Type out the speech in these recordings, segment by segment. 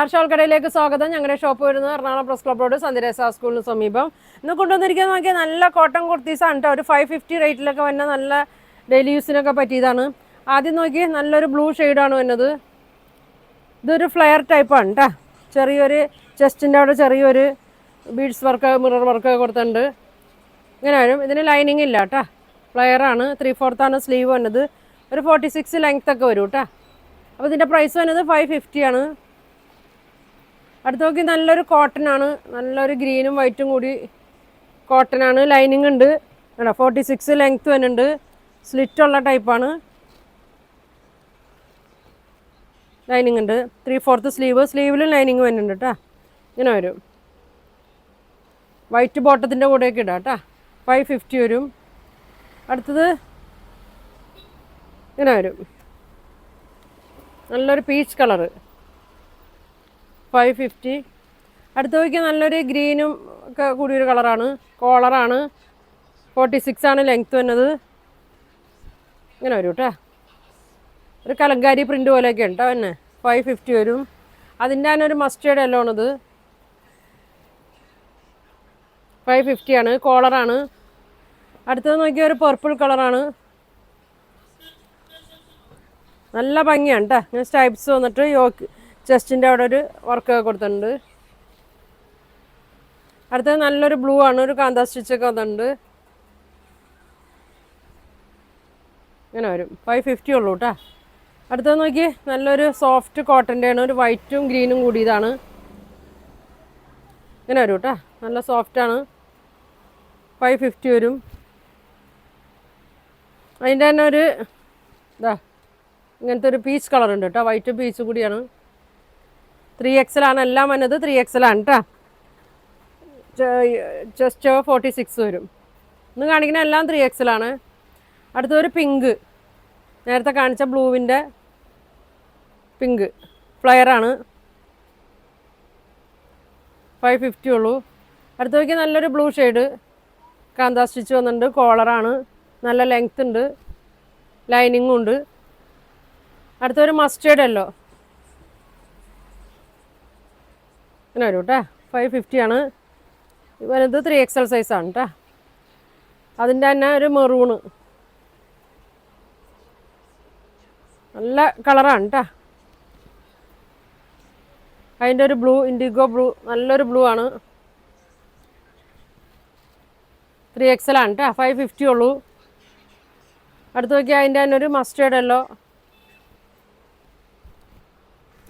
Star shawl കടയിലേക്ക് സ്വാഗതം. ഞങ്ങളുടെ ഷോപ്പ് വരുന്നത് എറണാകുളം പ്രസ് ക്ലബ് റോഡ് സന്ധ്യരേസ സ്കൂളിന് സമീപം. ഇന്ന് കൊണ്ടുവന്നിരിക്കുന്നത് നോക്കിയാൽ നല്ല കോട്ടൺ കുർത്തീസാണ് കേട്ടോ. ഒരു 550 റേറ്റിലൊക്കെ വന്ന നല്ല ഡെയിലി യൂസിനൊക്കെ പറ്റിയതാണ്. ആദ്യം നോക്കി നല്ലൊരു ബ്ലൂ ഷെയ്ഡാണ് വരുന്നത്. ഇതൊരു ഫ്ലെയർ ടൈപ്പാണ് കേട്ടോ. ചെറിയൊരു ചെസ്റ്റിൻ്റെ അവിടെ ചെറിയൊരു ബീഡ്സ് വർക്ക് മിറർ വർക്കൊക്കെ കൊടുത്തിട്ടുണ്ട്. ഇങ്ങനെ വരും. ഇതിന് ലൈനിങ് ഇല്ല കേട്ടോ. ഫ്ലെയറാണ്. 3/4 സ്ലീവ് വന്നത്. ഒരു 46 ലെങ്ത് ഒക്കെ വരും കേട്ടോ. അപ്പോൾ ഇതിൻ്റെ പ്രൈസ് വന്നത് 550 ആണ്. അടുത്ത് നോക്കി നല്ലൊരു കോട്ടൺ ആണ്. നല്ലൊരു ഗ്രീനും വൈറ്റും കൂടി കോട്ടൺ ആണ്. ലൈനിങ് ഉണ്ട്. 46 ലെങ്ത് വരുന്നുണ്ട്. സ്ലിറ്റുള്ള ടൈപ്പാണ്. ലൈനിങ് ഉണ്ട്. 3/4 സ്ലീവിലും ലൈനിങ് വരുന്നുണ്ട് കേട്ടോ. ഇങ്ങനെ വരും. വൈറ്റ് ബോട്ടത്തിൻ്റെ കൂടെയൊക്കെ ഇടാം കേട്ടോ. 550 വരും. അടുത്തത് ഇങ്ങനെ വരും. നല്ലൊരു പീച്ച് കളറ് 550. അടുത്ത് നോക്കിയാൽ നല്ലൊരു ഗ്രീനും ഒക്കെ കൂടിയൊരു കളറാണ്. കോളറാണ്. 46 ആണ് ലെങ്ത്ത് വരുന്നത്. ഇങ്ങനെ വരും കേട്ടോ. ഒരു കലങ്കാരി പ്രിൻ്റ് പോലെയൊക്കെ ഉണ്ട് തന്നെ. 550 വരും. അതിൻ്റെ തന്നെ ഒരു മസ്റ്റേർഡ് യെല്ലോ ആണിത്. 550 ആണ്. കോളറാണ്. അടുത്തത് നോക്കിയാൽ ഒരു പർപ്പിൾ കളറാണ്. നല്ല ഭംഗിയാണ് കേട്ടോ. ഇങ്ങനെ സ്ട്രൈപ്സ് വന്നിട്ട് യോക്ക് ചെസ്റ്റിൻ്റെ അവിടെ ഒരു വർക്കൊക്കെ കൊടുത്തിട്ടുണ്ട്. അടുത്തത് നല്ലൊരു ബ്ലൂ ആണ്. ഒരു കാന്താ സ്റ്റിച്ചൊക്കെ വന്നിട്ടുണ്ട്. ഇങ്ങനെ വരും. 550 ഉള്ളൂ കേട്ടോ. അടുത്തത് നോക്കി നല്ലൊരു സോഫ്റ്റ് കോട്ടൻ്റെ ആണ്. ഒരു വൈറ്റും ഗ്രീനും കൂടിയതാണ്. ഇങ്ങനെ വരും കേട്ടോ. നല്ല സോഫ്റ്റാണ്. 550 വരും. അതിൻ്റെ തന്നെ ഒരു ഇങ്ങനത്തെ ഒരു പീച്ച് കളർ ഉണ്ട് കേട്ടോ. വൈറ്റ് പീച്ച് കൂടിയാണ്. 3XL ആണ് എല്ലാം വന്നത്. 3XL ആണ് കേട്ടോ. ജസ്റ്റ് 46 വരും. ഇന്ന് കാണിക്കുന്ന എല്ലാം 3XL ആണ്. അടുത്തൊരു പിങ്ക്, നേരത്തെ കാണിച്ച ബ്ലൂവിൻ്റെ പിങ്ക് ഫ്ലയറാണ്. 550 ഉള്ളൂ. അടുത്ത് നോക്കിയാൽ നല്ലൊരു ബ്ലൂ ഷെയ്ഡ് കാന്താ സ്റ്റിച്ച് വന്നിട്ടുണ്ട്. കോളറാണ്. നല്ല ലെങ്ത് ഉണ്ട്. ലൈനിങ്ങും ഉണ്ട്. അടുത്തൊരു മസ്റ്റേർഡ് യെല്ലോ ഇങ്ങനെ വരും കേട്ടോ. 550 ആണ്. വലുത് 3XL സൈസാണ് കേട്ടോ. അതിൻ്റെ തന്നെ ഒരു മെറൂണ് നല്ല കളറാണ് കേട്ടോ. അതിൻ്റെ ഒരു ബ്ലൂ, ഇൻഡിഗോ ബ്ലൂ, നല്ലൊരു ബ്ലൂ ആണ്. 3XL ആണ് കേട്ടോ. 550 ഉള്ളൂ. അടുത്ത് നോക്കിയാൽ അതിൻ്റെ തന്നെ ഒരു മസ്റ്റേർഡ് യെല്ലോ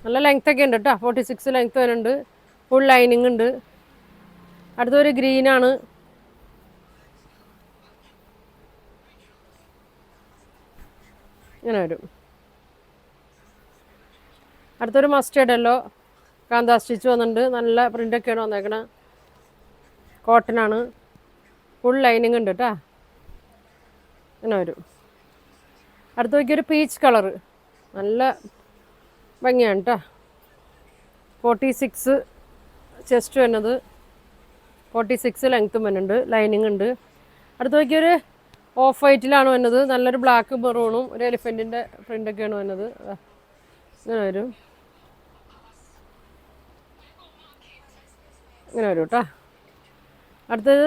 നല്ല ലെങ്ത് ഒക്കെ ഉണ്ട് കേട്ടോ. 46 ലെങ്ത് വരുന്നുണ്ട്. ഫുൾ ലൈനിങ് ഉണ്ട്. അടുത്തൊരു ഗ്രീനാണ്. ഇങ്ങനെ വരും. അടുത്തൊരു മസ്റ്റേർഡ് യെല്ലോ കാന്താ സ്റ്റിച്ച് വന്നിട്ടുണ്ട്. നല്ല പ്രിൻ്റൊക്കെയാണ് വന്നേക്കണേ. കോട്ടനാണ്. ഫുൾ ലൈനിങ് ഉണ്ട് കേട്ടോ. ഇങ്ങനെ വരും. അടുത്ത് നോക്കിയൊരു പീച്ച് കളറ് നല്ല ഭംഗിയാണ് കേട്ടോ. 46 ചെസ്റ്റ് വരുന്നത്. 46 ലെങ്ത്തും വരുന്നുണ്ട്. ലൈനിങ് ഉണ്ട്. അടുത്ത് നോക്കിയൊരു ഓഫ് വൈറ്റിലാണ് വരുന്നത്. നല്ലൊരു ബ്ലാക്ക് മെറൂണും ഒരു എലിഫൻറ്റിൻ്റെ പ്രിൻ്റൊക്കെയാണ് വരുന്നത്. ഇങ്ങനെ വരും. ഇങ്ങനെ വരും കേട്ടോ. അടുത്തത്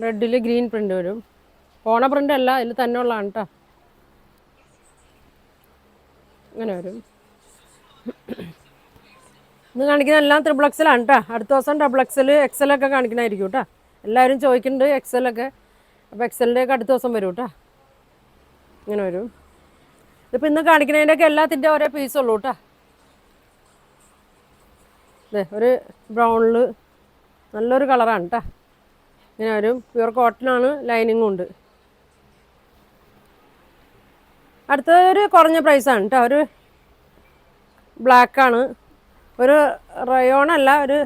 റെഡിൽ ഗ്രീൻ പ്രിൻ്റ് വരും. പോണ പ്രിൻ്റ് അല്ല, ഇതിൽ തന്നെ ഉള്ളതാണ് കേട്ടോ. ഇങ്ങനെ വരും. ഇന്ന് കാണിക്കുന്ന എല്ലാം 3XL ആണ് കേട്ടോ. അടുത്ത ദിവസം XXL XL ഒക്കെ കാണിക്കണമായിരിക്കും കേട്ടോ. എല്ലാവരും ചോദിക്കുന്നുണ്ട് XL ഒക്കെ. അപ്പോൾ XLൻ്റെ ഒക്കെ അടുത്ത ദിവസം വരും കേട്ടോ. ഇങ്ങനെ വരും. ഇതിപ്പോൾ ഇന്ന് കാണിക്കുന്നതിൻ്റെയൊക്കെ എല്ലാത്തിൻ്റെ ഓരോ പീസുള്ളൂ കേട്ടോ. അതെ, ഒരു ബ്രൗണിൽ നല്ലൊരു കളറാണ് കേട്ടോ. ഇങ്ങനെ വരും. പ്യുവർ കോട്ടനാണ്. ലൈനിങ്ങും ഉണ്ട്. അടുത്തൊരു കുറഞ്ഞ പ്രൈസാണ് കേട്ടോ. ഒരു ബ്ലാക്കാണ്. ഒരു റയോണല്ല, ഒരു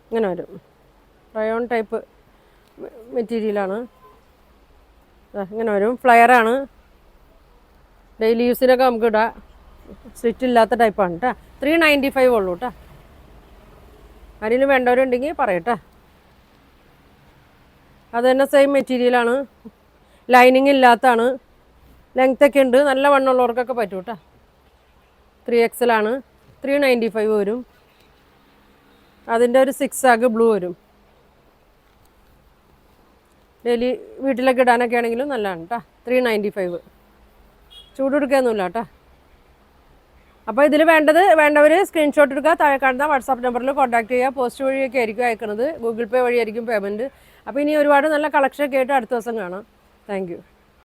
ഇങ്ങനെ വരും. റയോൺ ടൈപ്പ് മെറ്റീരിയലാണ്. ഇങ്ങനെ വരും. ഫ്ലയറാണ്. ഡെയിലി യൂസിനൊക്കെ നമുക്ക് ഇടാം. സ്ലിറ്റ് ഇല്ലാത്ത ടൈപ്പാണ് കേട്ടോ. 395 ഉള്ളൂ കേട്ടോ. ആരെങ്കിലും വേണ്ടവരുണ്ടെങ്കിൽ പറയട്ടെ. അത് തന്നെ സെയിം മെറ്റീരിയലാണ്. ലൈനിങ് ഇല്ലാത്തതാണ്. ലെങ്ത്തൊക്കെ ഉണ്ട്, നല്ല വണ്ണമുള്ളവർക്കൊക്കെ പറ്റും കേട്ടോ. 3XL ആണ്, 395 വരും. അതിൻ്റെ ഒരു 6 ആഗ് ബ്ലൂ വരും. ഡെയിലി വീട്ടിലൊക്കെ ഇടാനൊക്കെ ആണെങ്കിലും നല്ലതാണ് കേട്ടോ. 395, ചൂടെടുക്കുകയൊന്നുമില്ല കേട്ടോ. അപ്പോൾ ഇതിൽ വേണ്ടവർ സ്ക്രീൻഷോട്ട് എടുക്കുക, താഴെ കാണുന്ന വാട്സാപ്പ് നമ്പറിൽ കോൺടാക്ട് ചെയ്യുക. പോസ്റ്റ് വഴിയൊക്കെ ആയിരിക്കും അയക്കുന്നത്, ഗൂഗിൾ പേ വഴിയായിരിക്കും പേയ്മെൻറ്റ്. അപ്പോൾ ഇനി ഒരുപാട് നല്ല കളക്ഷനൊക്കെ ആയിട്ട് അടുത്ത ദിവസം കാണാം. Thank you.